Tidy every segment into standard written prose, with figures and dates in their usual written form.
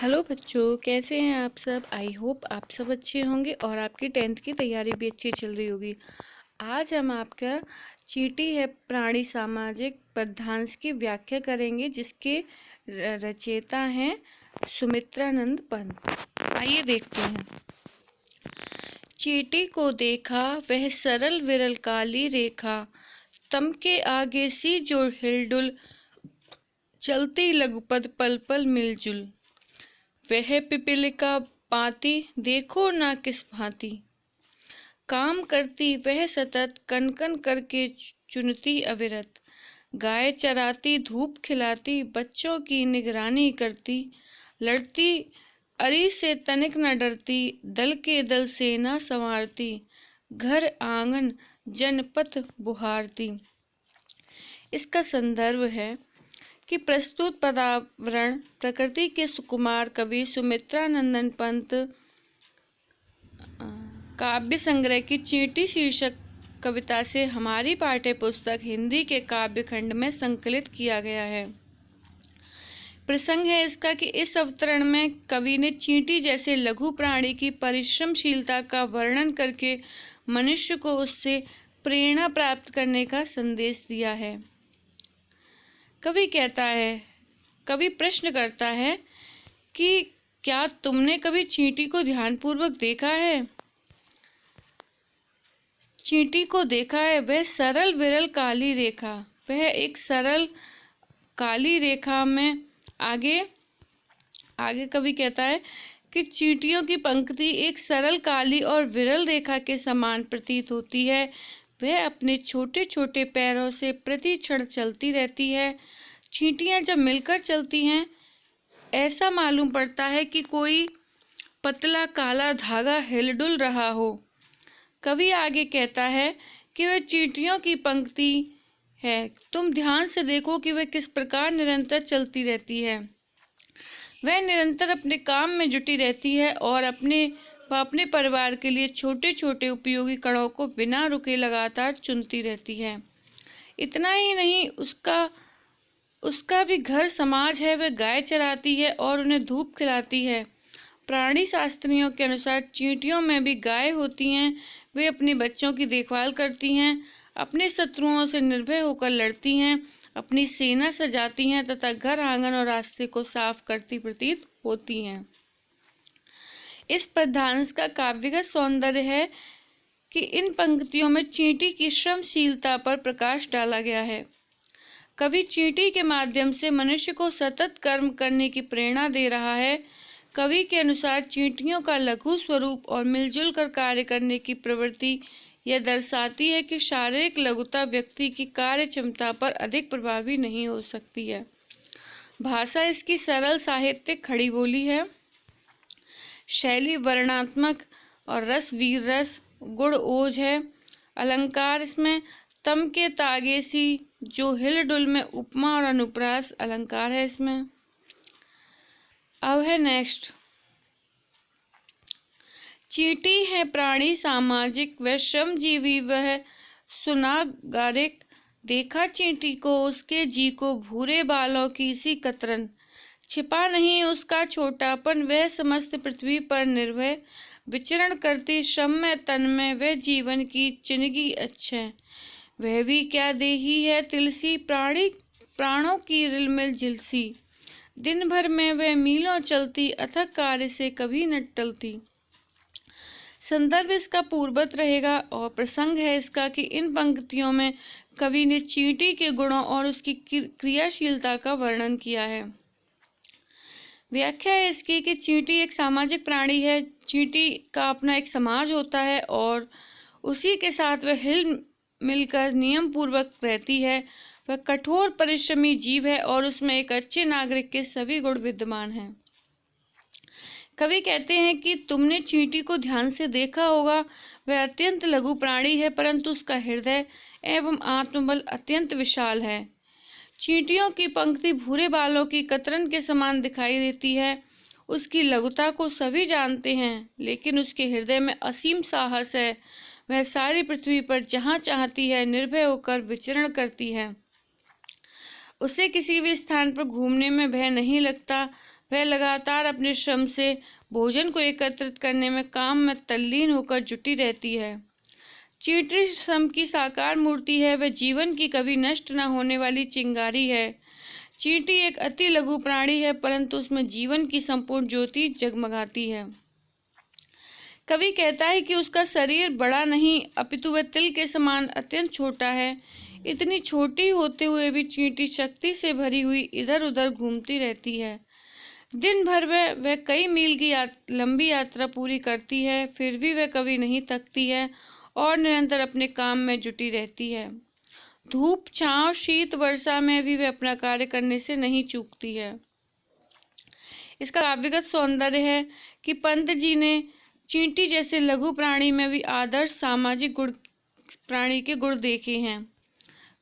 Hello बच्चों, कैसे हैं आप सब। आई होप आप सब अच्छे होंगे और आपकी 10th की तैयारी भी अच्छी चल रही होगी। आज हम आपका चींटी है प्राणी सामाजिक पद्यांश की व्याख्या करेंगे, जिसके रचयिता हैं सुमित्रानंद पंत। आइए देखते हैं। चींटी को देखा वह सरल विरल काली रेखा, तम के आगे सी जो हिलडुल, चलती लघुपद पल पल मिलजुल। वह पिपीलिका पाती देखो ना किस भांति, काम करती वह सतत कन कन करके चुनती अविरत। गाय चराती धूप खिलाती बच्चों की निगरानी करती, लड़ती अरी से तनिक न डरती, दल के दल सेना संवारती, घर आंगन जनपथ बुहारती। इसका संदर्भ है कि प्रस्तुत पदावरण प्रकृति के सुकुमार कवि सुमित्रानंदन पंत काव्य संग्रह की चींटी शीर्षक कविता से हमारी पाठ्य पुस्तक हिंदी के काव्य खंड में संकलित किया गया है। प्रसंग है इसका कि इस अवतरण में कवि ने चींटी जैसे लघु प्राणी की परिश्रमशीलता का वर्णन करके मनुष्य को उससे प्रेरणा प्राप्त करने का संदेश दिया है। कवि प्रश्न करता है कि क्या तुमने कभी चींटी को ध्यानपूर्वक देखा है। चींटी को देखा है वह सरल विरल काली रेखा, वह एक सरल काली रेखा में आगे कवि कहता है कि चींटियों की पंक्ति एक सरल काली और विरल रेखा के समान प्रतीत होती है। वह अपने छोटे छोटे पैरों से प्रति क्षण चलती रहती है। चींटियां जब मिलकर चलती हैं, ऐसा मालूम पड़ता है कि कोई पतला काला धागा हिलडुल रहा हो। कवि आगे कहता है कि वह चींटियों की पंक्ति है, तुम ध्यान से देखो कि वह किस प्रकार निरंतर चलती रहती है। वह निरंतर अपने काम में जुटी रहती है और अपने परिवार के लिए छोटे छोटे उपयोगी कणों को बिना रुके लगातार चुनती रहती है। इतना ही नहीं, उसका भी घर समाज है। वह गाय चराती है और उन्हें धूप खिलाती है। प्राणी शास्त्रियों के अनुसार चींटियों में भी गाय होती हैं। वे अपने बच्चों की देखभाल करती हैं, अपने शत्रुओं से निर्भय होकर लड़ती हैं, अपनी सेना सजाती हैं तथा घर आंगन और रास्ते को साफ करती प्रतीत होती हैं। इस पद्यांश का काव्यगत सौंदर्य है कि इन पंक्तियों में चींटी की श्रमशीलता पर प्रकाश डाला गया है। कवि चींटी के माध्यम से मनुष्य को सतत कर्म करने की प्रेरणा दे रहा है। कवि के अनुसार चींटियों का लघु स्वरूप और मिलजुल कर कार्य करने की प्रवृत्ति यह दर्शाती है कि शारीरिक लघुता व्यक्ति की कार्य क्षमता पर अधिक प्रभावी नहीं हो सकती है। भाषा इसकी सरल साहित्यिक खड़ी बोली है। शैली वर्णनात्मक और रस वीर रस गुण ओज है। अलंकार इसमें तम के तागे सी जो हिलडुल में उपमा और अनुप्रास अलंकार है इसमें। अब है नेक्स्ट। चींटी है प्राणी सामाजिक व श्रमजीवी, वह सुनागारिक। देखा चींटी को उसके जी को भूरे बालों की सी कतरन, छिपा नहीं उसका छोटापन, वह समस्त पृथ्वी पर निर्भय विचरण करती श्रम में तन में, वह जीवन की चिनगी अच्छे। वह भी क्या देही है तिलसी, प्राणों की रिलमिल झिलसी, दिन भर में वह मीलों चलती, अथक कार्य से कभी न टलती। संदर्भ इसका पूर्ववत रहेगा और प्रसंग है इसका कि इन पंक्तियों में कवि ने चींटी के गुणों और उसकी क्रियाशीलता का वर्णन किया है। व्याख्या है इसकी कि चींटी एक सामाजिक प्राणी है। चींटी का अपना एक समाज होता है और उसी के साथ वह हिल मिलकर नियम पूर्वक रहती है। वह कठोर परिश्रमी जीव है और उसमें एक अच्छे नागरिक के सभी गुण विद्यमान हैं। कवि कहते हैं कि तुमने चींटी को ध्यान से देखा होगा। वह अत्यंत लघु प्राणी है, परंतु उसका हृदय एवं आत्मबल अत्यंत विशाल है। चींटियों की पंक्ति भूरे बालों की कतरन के समान दिखाई देती है। उसकी लघुता को सभी जानते हैं, लेकिन उसके हृदय में असीम साहस है। वह सारी पृथ्वी पर जहाँ चाहती है निर्भय होकर विचरण करती है। उसे किसी भी स्थान पर घूमने में भय नहीं लगता। वह लगातार अपने श्रम से भोजन को एकत्रित करने में काम में तल्लीन होकर जुटी रहती है। चींटी श्रम की साकार मूर्ति है। वह जीवन की कभी नष्ट न होने वाली चिंगारी है। चींटी एक अति लघु प्राणी है, परंतु उसमें जीवन की संपूर्ण ज्योति जगमगाती है। कवि कहता है कि उसका शरीर बड़ा नहीं, अपितु वह तिल के समान अत्यंत छोटा है। इतनी छोटी होते हुए भी चींटी शक्ति से भरी हुई इधर उधर घूमती रहती है। दिन भर वह कई मील की लंबी यात्रा पूरी करती है, फिर भी वह कभी नहीं थकती है और निरंतर अपने काम में जुटी रहती है। धूप, छांव, शीत, वर्षा में भी वह अपना कार्य करने से नहीं चूकती है। इसका काव्यगत सौंदर्य है कि पंत जी ने चींटी जैसे लघु प्राणी में भी आदर्श सामाजिक गुण प्राणी के गुण देखे हैं।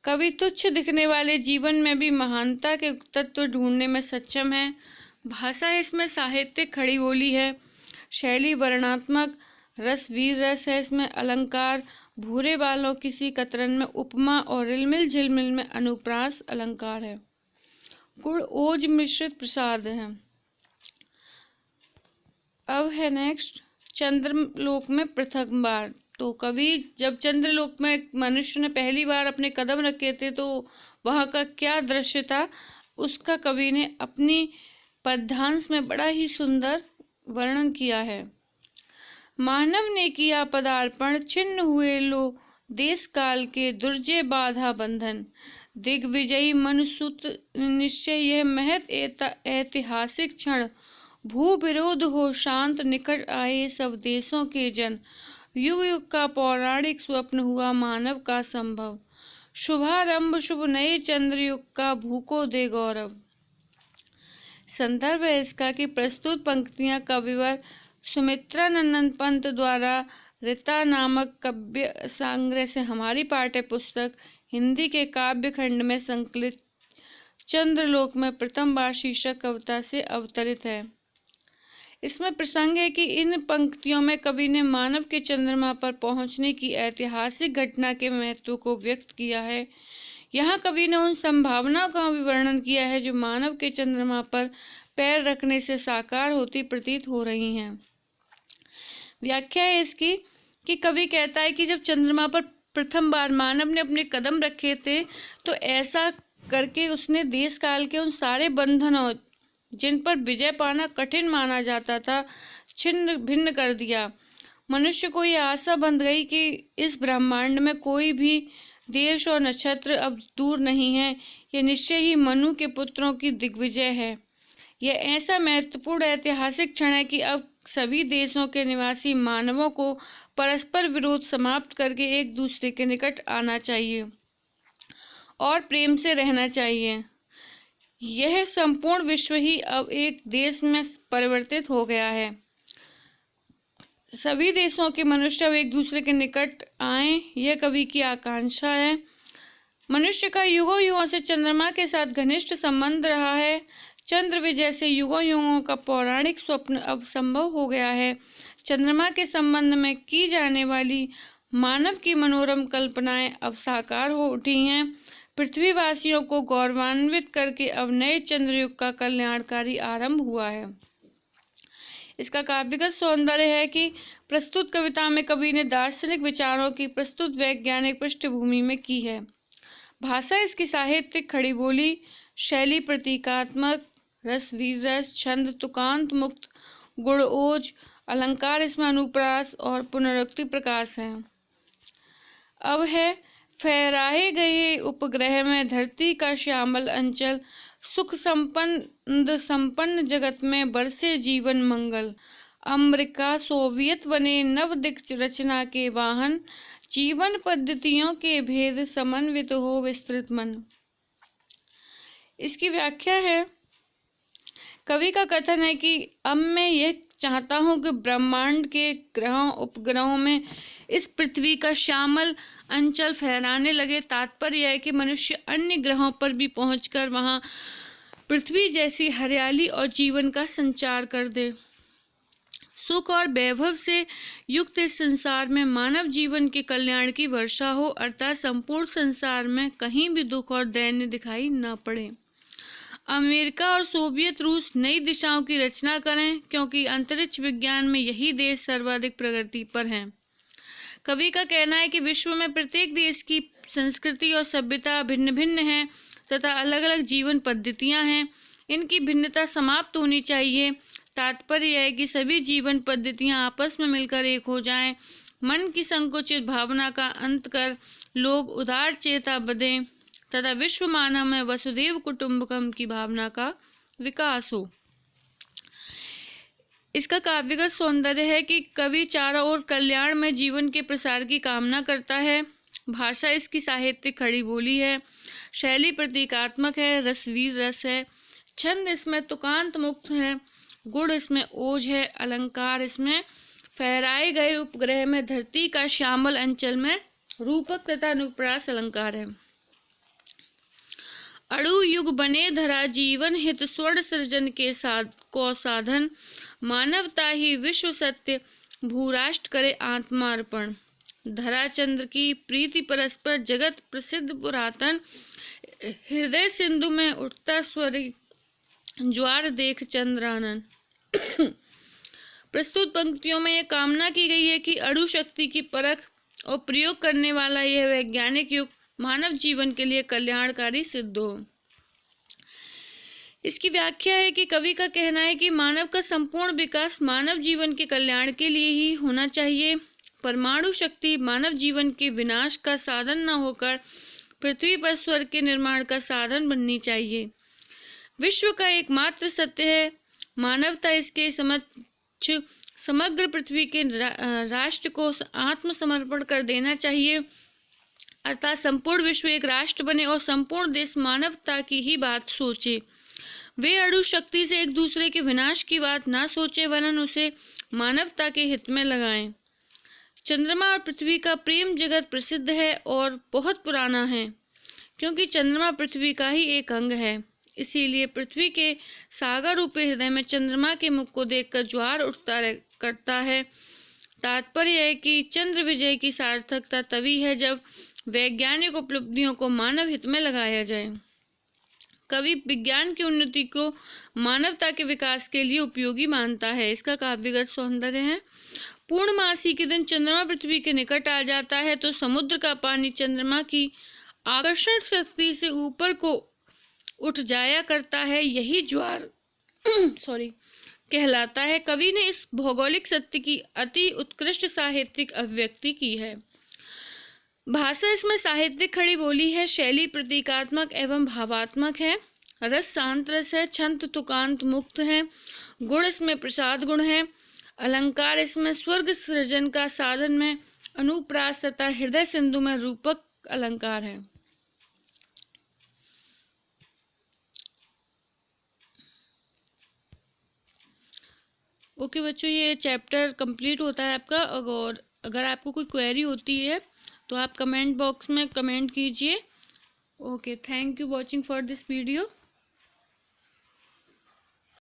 कवि तुच्छ दिखने वाले जीवन में भी महानता के तत्व ढूंढने में सक्षम है। भाषा इसमें साहित्यिक खड़ी बोली है, शैली वर्णात्मक, रस वीर रस है। इसमें अलंकार भूरे बालों किसी कतरन में उपमा और रिलमिल झिलमिल में अनुप्रास अलंकार है। गुण ओज मिश्रित प्रसाद है। अब है नेक्स्ट चंद्रलोक में प्रथम बार। तो कवि जब चंद्रलोक में मनुष्य ने पहली बार अपने कदम रखे थे तो वहाँ का क्या दृश्य था, उसका कवि ने अपनी पद्यांश में बड़ा ही सुंदर वर्णन किया है। मानव ने किया पदार्पण, छिन्न हुए लो देश काल के दुर्जय बाधा बंधन। दिग्विजयी मनुसुत निश्चय यह महत ऐतिहासिक क्षण। भू विरोध हो शांत, निकट आए सब देशों के जन। युग युग का पौराणिक स्वप्न हुआ मानव का संभव। शुभारंभ शुभ नए चंद्रयुग का, भूको दे गौरव। संदर्भ है इसका कि प्रस्तुत पंक्तियां कविवर सुमित्रा नंदन पंत द्वारा ऋता नामक काव्य संग्रह से हमारी पाठ्य पुस्तक हिंदी के काव्य खंड में संकलित चंद्रलोक में प्रथम बार शीर्षक कविता से अवतरित है। इसमें प्रसंग है कि इन पंक्तियों में कवि ने मानव के चंद्रमा पर पहुंचने की ऐतिहासिक घटना के महत्व को व्यक्त किया है। यहाँ कवि ने उन संभावनाओं का भी वर्णन किया है जो मानव के चंद्रमा पर पैर रखने से साकार होती प्रतीत हो रही हैं। व्याख्या है इसकी कि कवि कहता है कि जब चंद्रमा पर प्रथम बार मानव ने अपने कदम रखे थे तो ऐसा करके उसने देश काल के उन सारे बंधनों जिन पर विजय पाना कठिन माना जाता था छिन्न भिन्न कर दिया। मनुष्य को यह आशा बंध गई कि इस ब्रह्मांड में कोई भी देश और नक्षत्र अब दूर नहीं है। यह निश्चय ही मनु के पुत्रों की दिग्विजय है। यह ऐसा महत्वपूर्ण ऐतिहासिक क्षण है कि अब सभी देशों के निवासी मानवों को परस्पर विरोध समाप्त करके एक दूसरे के निकट आना चाहिए और प्रेम से रहना चाहिए। यह संपूर्ण विश्व ही अब एक देश में परिवर्तित हो गया है। सभी देशों के मनुष्य अब एक दूसरे के निकट आए, यह कवि की आकांक्षा है। मनुष्य का युगों युगों से चंद्रमा के साथ घनिष्ठ संबंध रहा है। चंद्र विजय से युगों युगों का पौराणिक स्वप्न अब संभव हो गया है। चंद्रमा के संबंध में की जाने वाली मानव की मनोरम कल्पनाएं अब साकार हो उठी हैं। पृथ्वीवासियों को गौरवान्वित करके अब नए चंद्रयुग का कल्याणकारी आरंभ हुआ है। इसका काव्यगत सौंदर्य है कि प्रस्तुत कविता में कवि ने दार्शनिक विचारों की प्रस्तुत वैज्ञानिक पृष्ठभूमि में की है। भाषा इसकी साहित्यिक खड़ी बोली, शैली प्रतीकात्मक, रस वीर रस, छंद तुकांत मुक्त, गुण ओज, अलंकार इसमें अनुप्रास और पुनरुक्ति प्रकाश है। अब है फहराए गए उपग्रह में धरती का श्यामल अंचल, सुख संपन्न जगत में बरसे जीवन मंगल। अमेरिका सोवियत बने नव दिक् रचना के वाहन, जीवन पद्धतियों के भेद समन्वित हो विस्तृत मन। इसकी व्याख्या है, कवि का कथन है कि अब मैं यह चाहता हूँ कि ब्रह्मांड के ग्रहों उपग्रहों में इस पृथ्वी का श्यामल अंचल फहराने लगे। तात्पर्य है कि मनुष्य अन्य ग्रहों पर भी पहुंचकर वहां पृथ्वी जैसी हरियाली और जीवन का संचार कर दे। सुख और वैभव से युक्त इस संसार में मानव जीवन के कल्याण की वर्षा हो, अर्थात संपूर्ण संसार में कहीं भी दुख और दैन्य दिखाई न पड़े। अमेरिका और सोवियत रूस नई दिशाओं की रचना करें, क्योंकि अंतरिक्ष विज्ञान में यही देश सर्वाधिक प्रगति पर हैं। कवि का कहना है कि विश्व में प्रत्येक देश की संस्कृति और सभ्यता भिन्न भिन्न है तथा अलग अलग जीवन पद्धतियां हैं। इनकी भिन्नता समाप्त होनी चाहिए। तात्पर्य यह है कि सभी जीवन पद्धतियां आपस में मिलकर एक हो जाएं। मन की संकुचित भावना का अंत कर लोग उदार चेता बनें तथा विश्व मानव में वसुधैव कुटुंबकम की भावना का विकास हो। इसका काव्यगत सौंदर्य है कि कवि चारों ओर कल्याण में जीवन के प्रसार की कामना करता है। भाषा इसकी साहित्यिक खड़ी बोली है। शैली प्रतीकात्मक है, रसवीर रस है। छंद इसमें तुकांत मुक्त है। गुण इसमें ओज है। अलंकार इसमें फहराए गए उपग्रह में धरती का श्यामल अंचल में रूपक तथा अनुप्रास अलंकार है। अड़ु युग बने धरा जीवन हित स्वर्ण सृजन के साधन। मानवता ही विश्व सत्य भूराष्ट्र करे आत्मार्पण। धरा चंद्र की प्रीति परस्पर जगत प्रसिद्ध पुरातन। हृदय सिंधु में उठता स्वरी ज्वार देख चंद्रानन। प्रस्तुत पंक्तियों में यह कामना की गई है कि अणु शक्ति की परख और प्रयोग करने वाला यह वैज्ञानिक युग मानव जीवन के लिए कल्याणकारी सिद्ध हो। इसकी व्याख्या है कि कवि का कहना है कि मानव का संपूर्ण विकास मानव जीवन के कल्याण के लिए ही होना चाहिए। परमाणु शक्ति मानव जीवन के विनाश का साधन न होकर पृथ्वी पर स्वर्ग के निर्माण का साधन बननी चाहिए। विश्व का एकमात्र सत्य है। मानवता इसके समक्ष समग्र पृथ्वी के राष्ट्र को आत्मसमर्पण कर देना चाहिए, अर्थात संपूर्ण विश्व एक राष्ट्र बने और संपूर्ण देश मानवता की ही बात सोचे। वे अणु शक्ति से एक दूसरे के विनाश की बात ना सोचे, वरन उसे मानवता के हित में लगाएं। चंद्रमा और पृथ्वी का प्रेम जगत प्रसिद्ध है और बहुत पुराना है, क्योंकि चंद्रमा पृथ्वी का ही एक अंग है। इसीलिए पृथ्वी के सागर रूपी हृदय में चंद्रमा के मुख को देखकर ज्वार उठता करता है। तात्पर्य है कि चंद्र विजय की सार्थकता तभी है जब वैज्ञानिक उपलब्धियों को मानव हित में लगाया जाए। कवि विज्ञान की उन्नति को मानवता के विकास के लिए उपयोगी मानता है। इसका काव्यगत सौंदर्य है। पूर्णमासी के दिन चंद्रमा पृथ्वी के निकट आ जाता है तो समुद्र का पानी चंद्रमा की आकर्षण शक्ति से ऊपर को उठ जाया करता है। यही ज्वार कहलाता है। कवि ने इस भौगोलिक सत्य की अति उत्कृष्ट साहित्यिक अभिव्यक्ति की है। भाषा इसमें साहित्यिक खड़ी बोली है। शैली प्रतीकात्मक एवं भावात्मक है। रस शांत रस है। छंद तुकांत मुक्त है। गुण इसमें प्रसाद गुण है। अलंकार इसमें स्वर्ग सृजन का साधन में अनुप्रास तथा हृदय सिंधु में रूपक अलंकार है। ओके बच्चों, ये चैप्टर कंप्लीट होता है आपका। और अगर आपको कोई क्वेरी होती है तो आप कमेंट बॉक्स में कमेंट कीजिए। Okay, thank you watching for this video.